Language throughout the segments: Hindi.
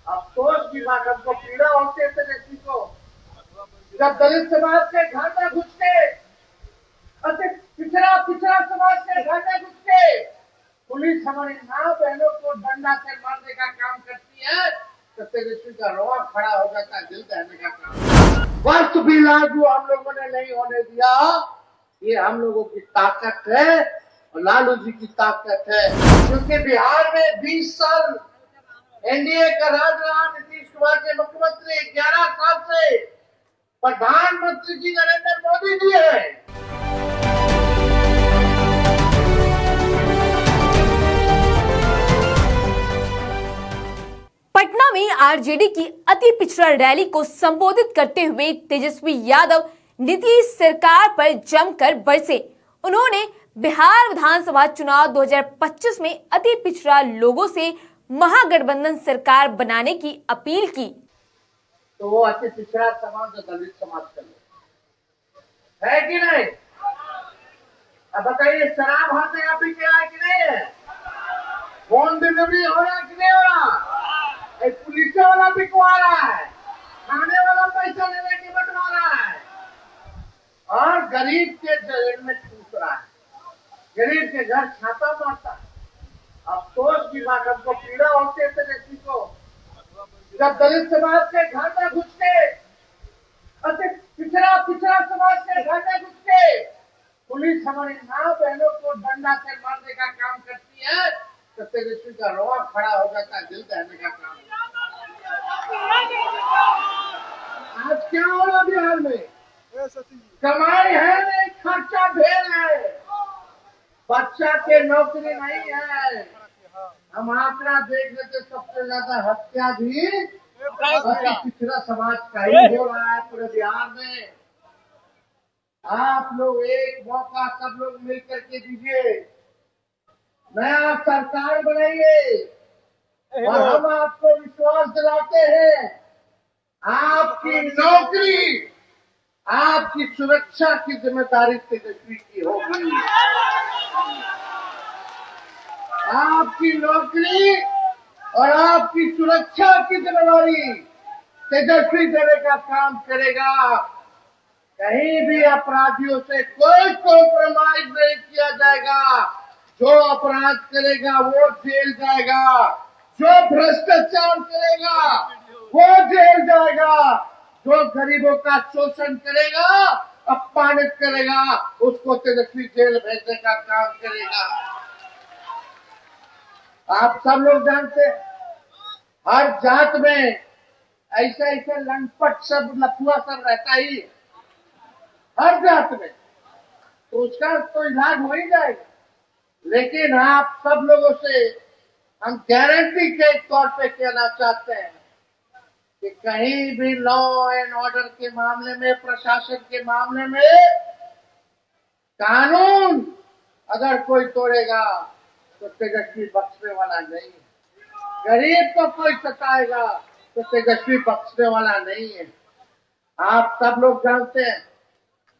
अफसोस की बात, हमको पीड़ा होती है तेजस्वी को, जब दलित समाज के घर में घुस के, अति पिछड़ा पिछड़ा समाज के घर में घुस के पुलिस हमारी माँ बहनों को डंडा से मारने का काम करती है, तो तेजस्वी का रोआ खड़ा हो जाता है, दिल दहने का काम। वर्ष भी लागू हम लोगों ने नहीं होने दिया। ये हम लोगों की ताकत है और लालू जी की ताकत है, क्योंकि बिहार में 20 साल एनडीए का राज रहा, नीतीश कुमार के मुख्यमंत्री, 11 साल से प्रधानमंत्री जी नरेंद्र मोदी जी है। पटना में आरजेडी की अति पिछड़ा रैली को संबोधित करते हुए तेजस्वी यादव नीतीश सरकार पर जमकर बरसे। उन्होंने बिहार विधानसभा चुनाव 2025 में अति पिछड़ा लोगों से महागठबंधन सरकार बनाने की अपील की। तो वो अति पिछड़ा समाज जो दलित समाज का है कि नहीं? अब बताइए, शराब हर जगह पे क्या है कि नहीं है? होम डिलीवरी हो रहा है कि नहीं हो रहा? पुलिस वाला बिकवा रहा है, खाने वाला पैसा लेने के बंटवा रहा है, और गरीब के जेल में ठूस रहा है, गरीब के घर छापा मारता है। अफसोस की बात, हमको पीड़ा होती है तेजस्वी को, जब दलित समाज के घर में घुस के, अति पिछड़ा पिछड़ा समाज के घर में घुस के पुलिस हमारी माँ बहनों को डंडा से मारने का काम करती है, तो तेजस्वी का रोआ खड़ा हो जाता है, दिल दहने का काम। आज क्या हो रहा बिहार में? कमाई है नहीं, खर्चा ढेर है, बच्चा के नौकरी नहीं है। हम आंकड़ा देख रहे थे, सबसे ज्यादा हत्या भी पिछड़ा समाज का ही हो रहा है पूरे बिहार में। आप लोग एक मौका सब लोग मिल करके दीजिए, नया सरकार बनाइए, और हम आपको विश्वास दिलाते हैं, आपकी नौकरी, आपकी सुरक्षा की जिम्मेदारी तेजस्वी की होगी। आपकी नौकरी और आपकी सुरक्षा की जिम्मेदारी तेजस्वी देने का काम करेगा। कहीं भी अपराधियों से कोई कॉम्प्रोमाइज नहीं किया जाएगा। जो अपराध करेगा वो जेल जाएगा, जो भ्रष्टाचार करेगा वो जेल जाएगा, जो गरीबों का शोषण करेगा, अपमानित करेगा, उसको तेजस्वी जेल भेजने का काम करेगा। आप सब लोग जानते हैं, हर जात में ऐसे ऐसे लंपट सब लफुआ सब रहता ही है, हर जात में, तो उसका तो इलाज हो ही जाएगा। लेकिन आप सब लोगों से हम गारंटी के तौर पे कहना चाहते हैं कि कहीं भी लॉ एंड ऑर्डर के मामले में, प्रशासन के मामले में कानून अगर कोई तोड़ेगा तो तेजस्वी बख्शने वाला नहीं है। गरीब को कोई सताएगा तो तेजस्वी बख्शने वाला नहीं है। आप सब लोग जानते हैं,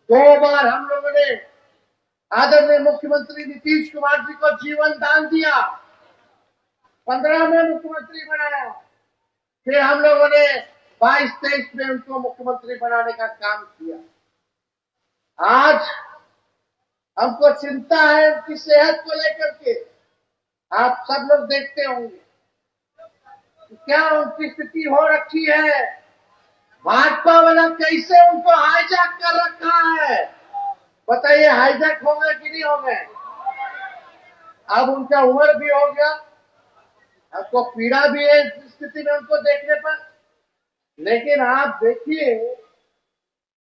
2 बार हम लोगों ने आदरणीय मुख्यमंत्री नीतीश कुमार जी को जीवन दान दिया, 15 में मुख्यमंत्री बनाया, फिर हम लोगों ने 22-23 में उनको मुख्यमंत्री बनाने का काम किया। आज हमको चिंता है उनकी सेहत को लेकर के। आप सब लोग देखते होंगे कि क्या उनकी स्थिति हो रखी है, भाजपा वाला कैसे उनको हाईजैक कर रखा है। बताइए, हाईजैक हो गए कि नहीं हो गए? अब उनका उम्र भी हो गया, आपको पीड़ा भी है इस स्थिति में उनको देखने पर। लेकिन आप देखिए,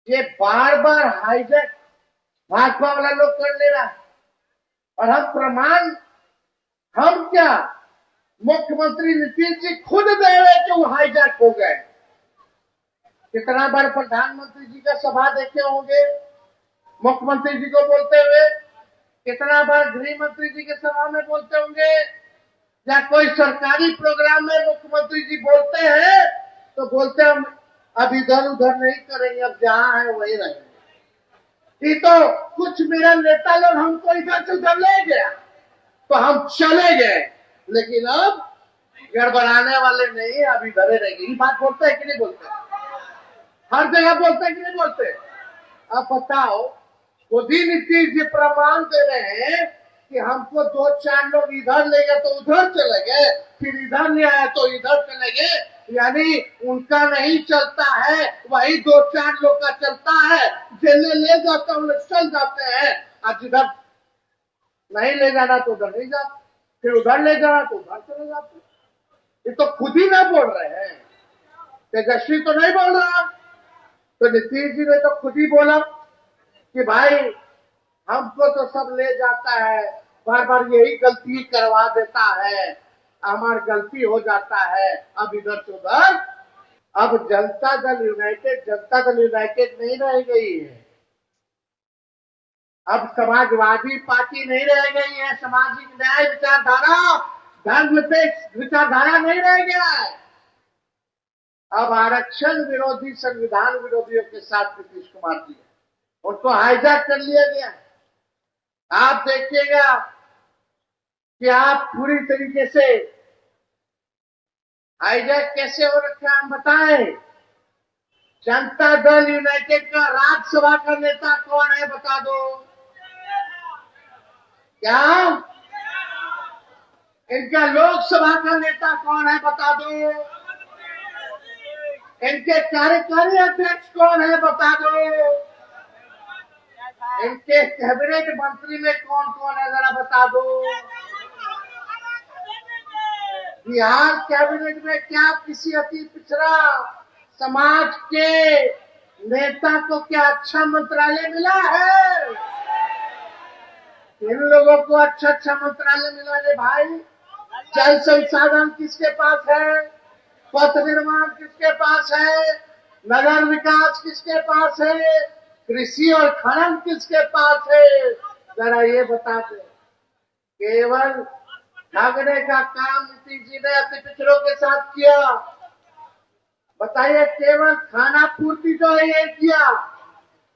ये बार बार हाईजैक भाजपा वाला लोग कर ले रहा है, और हम क्या, मुख्यमंत्री नीतीश जी खुद दे रहे कि वो हाईजैक हो गए। कितना बार प्रधानमंत्री जी का सभा देखे होंगे मुख्यमंत्री जी को बोलते हुए, कितना बार गृह मंत्री जी के सभा में बोलते होंगे, या कोई सरकारी प्रोग्राम में मुख्यमंत्री जी बोलते हैं तो बोलते हम अब इधर उधर नहीं करेंगे, अब जहां है वही रहेंगे। ये तो कुछ मेरा नेता लोग हमको इधर से उधर ले गया तो हम चले गए, लेकिन अब गड़बड़ाने वाले नहीं, अभी धरे रहेंगे। ये बात बोलते हैं कि नहीं बोलते? हर जगह बोलते हैं कि नहीं बोलते? अब बताओ, खुद ही नीतीश जी प्रमाण दे रहे हैं कि हमको 2-4 लोग इधर ले गए तो उधर चले गए, फिर इधर ले आए तो इधर चले गए। यानी उनका नहीं चलता है, वही 2-4 लोग का चलता है। जेल ले जाते हैं, लोग चल जाते हैं, और जिधर नहीं ले जाना तो उधर नहीं जाते, फिर उधर ले जाना तो उधर चले जाते। ये तो खुद ही ना बोल रहे हैं, तेजस्वी तो नहीं बोल रहा। तो नीतीश जी ने तो खुद ही बोला कि भाई हमको तो सब ले जाता है, बार बार यही गलती करवा देता है, हमारी गलती हो जाता है, अब इधर से उधर। अब जनता दल यूनाइटेड नहीं रह गई है। अब समाजवादी पार्टी नहीं रह गई है, सामाजिक न्याय विचारधारा, धर्मनिरपेक्ष विचारधारा नहीं रह गया है। अब आरक्षण विरोधी, संविधान विरोधियों के साथ नीतीश कुमार जी उनको हाईजैक कर लिया गया। आप देखिएगा कि आप पूरी तरीके से हाईजैक कैसे हो रखा है, हम बताएं। जनता दल यूनाइटेड का राज्यसभा का नेता कौन है, बता दो। क्या इनका लोकसभा का नेता कौन है, बता दो। इनके कार्यकारी अध्यक्ष कौन है, बता दो। इनके कैबिनेट मंत्री में कौन कौन है, जरा बता दो। बिहार कैबिनेट में क्या किसी अति पिछड़ा समाज के नेता को क्या अच्छा मंत्रालय मिला है? इन लोगों को अच्छा मंत्रालय मिला रे भाई। जल संसाधन किसके पास है, पथ निर्माण किसके पास है, नगर विकास किसके पास है, कृषि और खनन किसके पास है, जरा ये बता दे। केवल ठगने का काम नीतीश जी ने अति पिछड़ों के साथ किया। बताइए, केवल खाना पूर्ति जो है ये किया,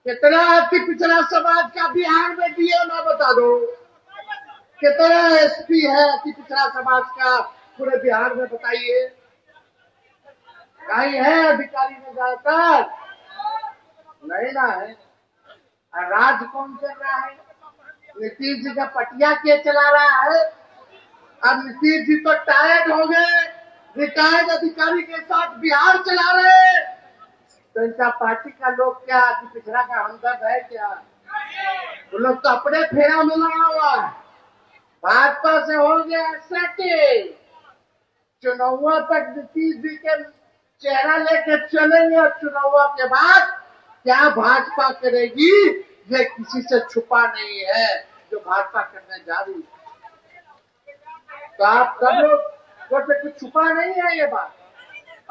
कितना अति पिछड़ा समाज का बिहार में डीएम है, बता दो। कितना एसपी है अति पिछड़ा समाज का पूरे बिहार में, बताइए। कहीं है अधिकारी में ज्यादातर? नहीं ना है। राज कौन कर रहा है? नीतीश जी का पटिया के चला रहा है। अब नीतीश जी तो टायर्ड हो गए, रिटायर्ड अधिकारी के साथ बिहार चला रहे। तो इनका पार्टी का लोग क्या अति पिछड़ा का हमदर्द है क्या? वो लोग तो अपने फेरा में लगा हुआ है। भाजपा से हो गया सेटिंग, चुनाव तक नीतीश जी के चेहरा लेके चलेंगे, और चुनाव के बाद क्या भाजपा करेगी ये किसी से छुपा नहीं है, जो भाजपा करने जा रही है। तो आप सब लोग कुछ छुपा नहीं है ये बात।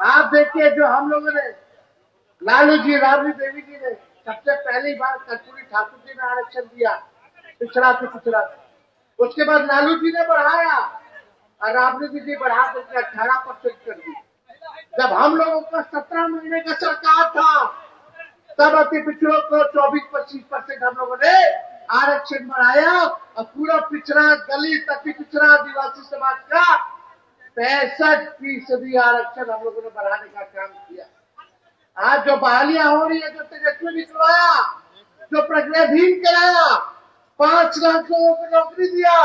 आप देखिए, जो हम लोगों ने लालू जी, राबड़ी देवी जी ने सबसे पहली बार कर्पूरी ठाकुर जी ने आरक्षण दिया, पिछड़ा से पिछड़ा। उसके बाद लालू जी ने बढ़ाया, और राबड़ी जी बढ़ा करके 18% कर दी। जब हम लोगों का 17 महीने का सरकार था, तब अति पिछड़ों को 24-25% हम लोगों ने आरक्षण बढ़ाया, और पूरा पिछड़ा दलित, अति पिछड़ा आदिवासी समाज का 65% आरक्षण हम लोगों ने बढ़ाने का काम किया। आज जो बहालियां हो रही है, जो तेजस्वी निकलवाया, जो प्रज्ञाधीन कराया, 5 लाख लोगों को नौकरी दिया,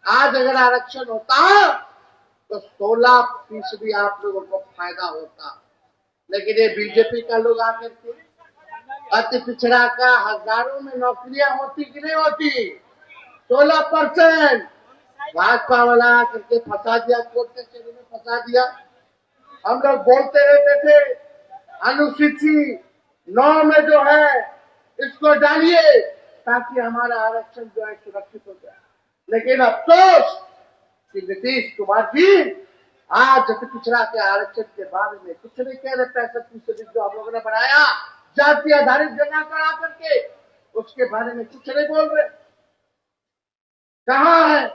आज अगर आरक्षण होता तो 16% आप लोगों को फायदा होता। लेकिन ये बीजेपी का लोग आकर के अति पिछड़ा का हजारों में नौकरियां होती कि नहीं होती? 16% भाजपा वाला आकर के फंसा दिया, कोर्ट कचहरी में फंसा दिया। हम लोग बोलते रहते थे अनुसूची 9 में जो है इसको डालिए, ताकि हमारा आरक्षण जो है सुरक्षित हो जाए। लेकिन अफसोस कि नीतीश कुमार जी आज अति पिछड़ा के आरक्षण के बारे में कुछ नहीं कह रहे। 65% जो हम लोगों ने बनाया जाति आधारित जनगणना करके, उसके बारे में कुछ नहीं बोल रहे। कहाँ है?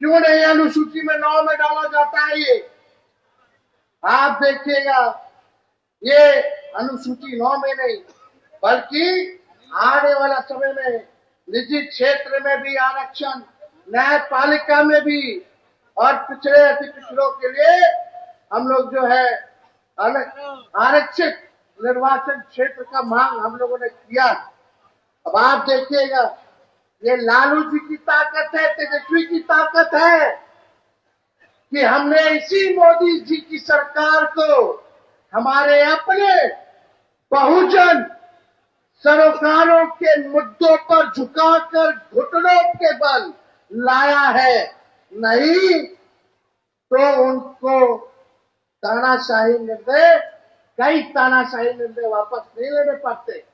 क्यों नहीं अनुसूची में 9 में डाला जाता है? ये आप देखिएगा, ये अनुसूची 9 में नहीं, बल्कि आने वाला समय में निजी क्षेत्र में भी आरक्षण, न्यायपालिका में भी, और पिछड़े अति पिछड़ों के लिए हम लोग जो है आरक्षित निर्वाचन क्षेत्र का मांग हम लोगों ने किया। अब आप देखिएगा, ये लालू जी की ताकत है, तेजस्वी की ताकत है कि हमने इसी मोदी जी की सरकार को हमारे अपने बहुजन सरोकारों के मुद्दों पर झुकाकर घुटनों के बल लाया है। नहीं तो उनको तानाशाही निर्णय, कई तानाशाही निर्णय वापस नहीं लेने पड़ते।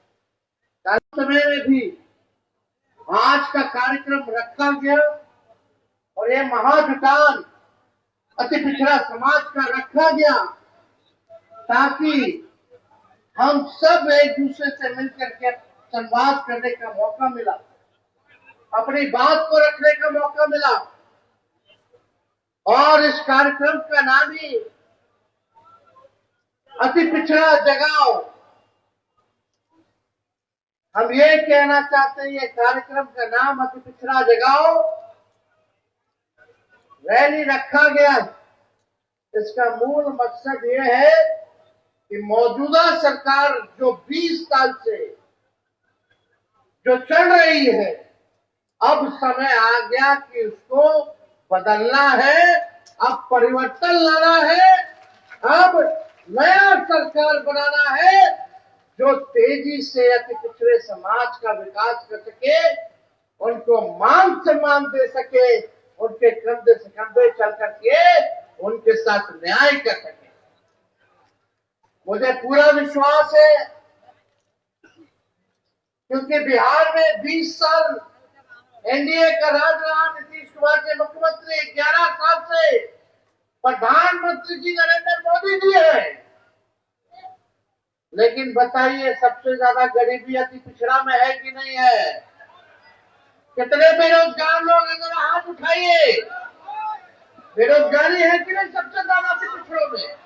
समय में भी आज का कार्यक्रम रखा गया और ये महाजुटान अति पिछड़ा समाज का रखा गया ताकि हम सब एक दूसरे से मिलकर के संवाद करने का मौका मिला, अपनी बात को रखने का मौका मिला। और इस कार्यक्रम का नाम ही अति पिछड़ा जगाओ। हम ये कहना चाहते हैं, ये कार्यक्रम का नाम अति पिछड़ा जगाओ रैली रखा गया। इसका मूल मकसद ये है कि मौजूदा सरकार जो 20 साल से जो चल रही है, अब समय आ गया कि उसको बदलना है, अब परिवर्तन लाना है, अब नया सरकार बनाना है जो तेजी से अति पिछड़े समाज का विकास कर सके, उनको मान सम्मान दे सके, उनके कंधे से कंधे चल करके उनके साथ न्याय कर सके। मुझे पूरा विश्वास है क्योंकि बिहार में 20 साल एनडीए का राज रहा, नीतीश कुमार के मुख्यमंत्री, 11 साल से प्रधानमंत्री जी नरेंद्र मोदी जी है। लेकिन बताइए, सबसे ज्यादा गरीबी अति पिछड़ा में है कि नहीं है? कितने बेरोजगार लोग हैं, जरा हाथ उठाइए। बेरोजगारी है कि नहीं सबसे ज्यादा अति पिछड़ों में?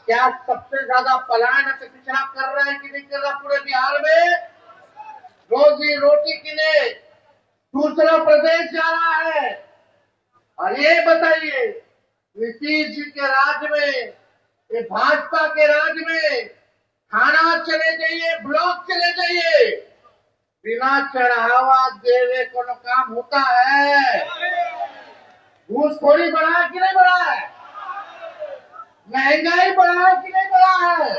क्या सबसे ज्यादा पलायन अति पिछड़ा कर रहा है कि नहीं कर रहा पूरे बिहार में? रोजी रोटी के लिए दूसरा प्रदेश जा रहा है। और ये बताइए, नीतीश जी के राज में, ये भाजपा के राज में थाना चले जाइए, ब्लॉक चले जाइए, बिना चढ़ावा देवे को काम होता है। घूसखोरी बढ़ा है कि नहीं बढ़ा है? महंगाई बढ़ा है कि नहीं बढ़ा है?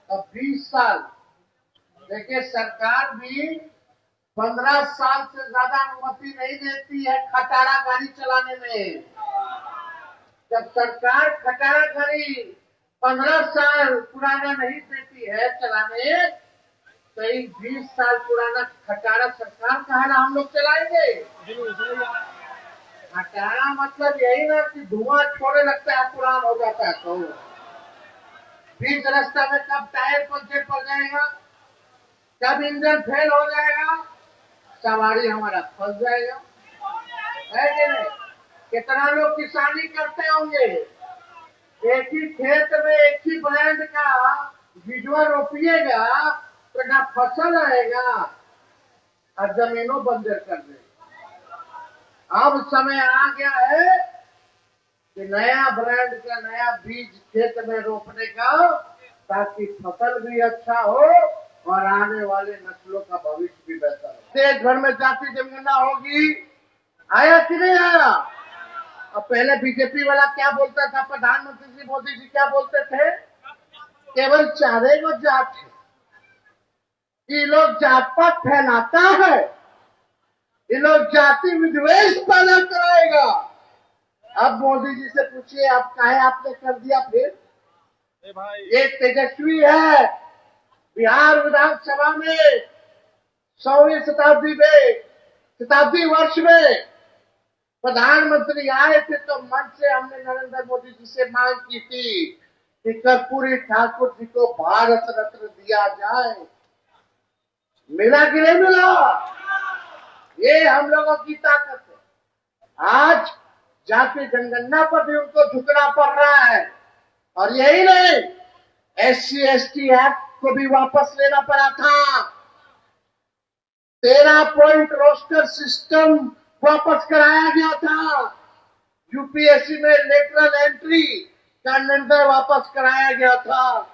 अब 20 साल देखिए, सरकार भी 15 साल से ज्यादा अनुमति नहीं देती है खटारा गाड़ी चलाने में। जब सरकार खटारा गाड़ी 15 साल पुराना नहीं देती है चलाने, तो 20 साल पुराना खटारा सरकार का है ना, हम लोग चलाएंगे। खटारा मतलब यही ना कि धुआं छोड़ने लगता है, पुराना हो जाता है। तो बीच रास्ता में कब टायर पंचर पड़ जाएगा, कब इंजन फेल हो जाएगा, सवारी हमारा फंस जाएगा, है कि नहीं? कितना लोग किसानी करते होंगे, एक ही खेत में एक ही ब्रांड का बीजवा रोपिएगा तो ना फसल आएगा और जमीनों बंजर कर देगा। अब समय आ गया है कि नया ब्रांड का नया बीज खेत में रोपने का, ताकि फसल भी अच्छा हो और आने वाले नस्लों का भविष्य भी बेहतर हो। देश भर में जाति जनगणना होगी, आया कि नहीं आया? अब पहले बीजेपी वाला क्या बोलता था, प्रधानमंत्री जी मोदी जी क्या बोलते थे? केवल 4 गो जात है, ये लोग जात पात फैलाता है, ये लोग जाति विद्वेष पैदा कराएगा। अब मोदी जी से पूछिए, आप काहे आपने कर दिया फिर? ये तेजस्वी है, बिहार विधानसभा में 100वीं शताब्दी वर्ष में प्रधानमंत्री आए थे तो मन से हमने नरेंद्र मोदी जी से मांग की थी कि कर्पूरी ठाकुर जी को भारत रत्न दिया जाए। मिला कि नहीं मिला? ये हम लोगों की ताकत है। आज जाति जनगणना पर भी उनको झुकना पड़ रहा है। और यही नहीं, SC/ST एक्ट को भी वापस लेना पड़ा था। 13 पॉइंट रोस्टर सिस्टम वापस कराया गया था। यूपीएससी में लेटरल एंट्री का निर्णय वापस कराया गया था।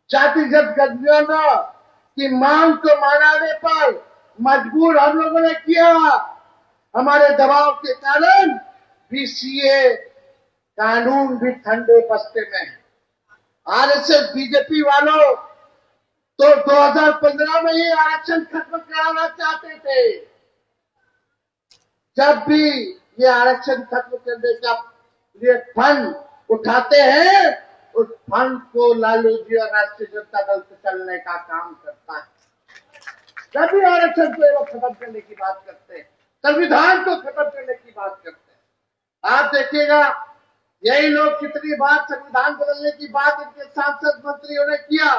जातिगत गतिविधियों की मांग को मनाने पर मजबूर हम लोगों ने किया। हमारे दबाव के कारण बीसीए कानून भी ठंडे बस्ते में है। आरएसएस बीजेपी वालों तो 2015 में ही आरक्षण खत्म कराना चाहते थे। जब भी ये आरक्षण खत्म करने का लिए फंड उठाते हैं, उस फंड को लालू जी और राष्ट्रीय जनता दल से चलने का काम करता है। जब भी आरक्षण को ये लोग खत्म करने की बात करते हैं, संविधान को खत्म करने की बात करते हैं। आप देखिएगा यही लोग कितनी बार संविधान बदलने की बात इनके सांसद मंत्रियों ने किया।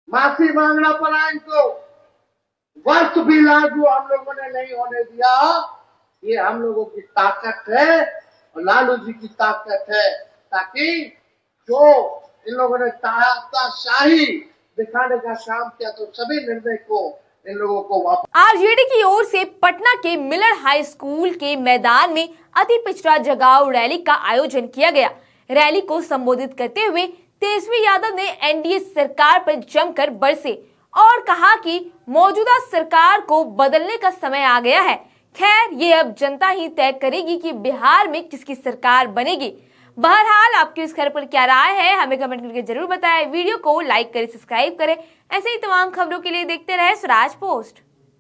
माफी मांगना पड़ा इनको, वर्ष भी लागू हम लोगों ने नहीं होने दिया। ये हम लोगों की ताकत है और लालू जी की ताकत है, ताकि जो इन लोगों ने तानाशाही दिखाने का काम किया तो सभी निर्णय को इन लोगों को वापस। आरजेडी की ओर से पटना के मिलर हाई स्कूल के मैदान में अति पिछड़ा जगाओ रैली का आयोजन किया गया। रैली को संबोधित करते हुए तेजस्वी यादव ने एनडीए सरकार पर जमकर बरसे और कहा कि मौजूदा सरकार को बदलने का समय आ गया है। खैर, ये अब जनता ही तय करेगी कि बिहार में किसकी सरकार बनेगी। बहरहाल, आपकी इस खबर पर क्या राय है, हमें कमेंट करके जरूर बताएं। वीडियो को लाइक करें, सब्सक्राइब करें। ऐसे ही तमाम खबरों के लिए देखते रहे स्वराज पोस्ट।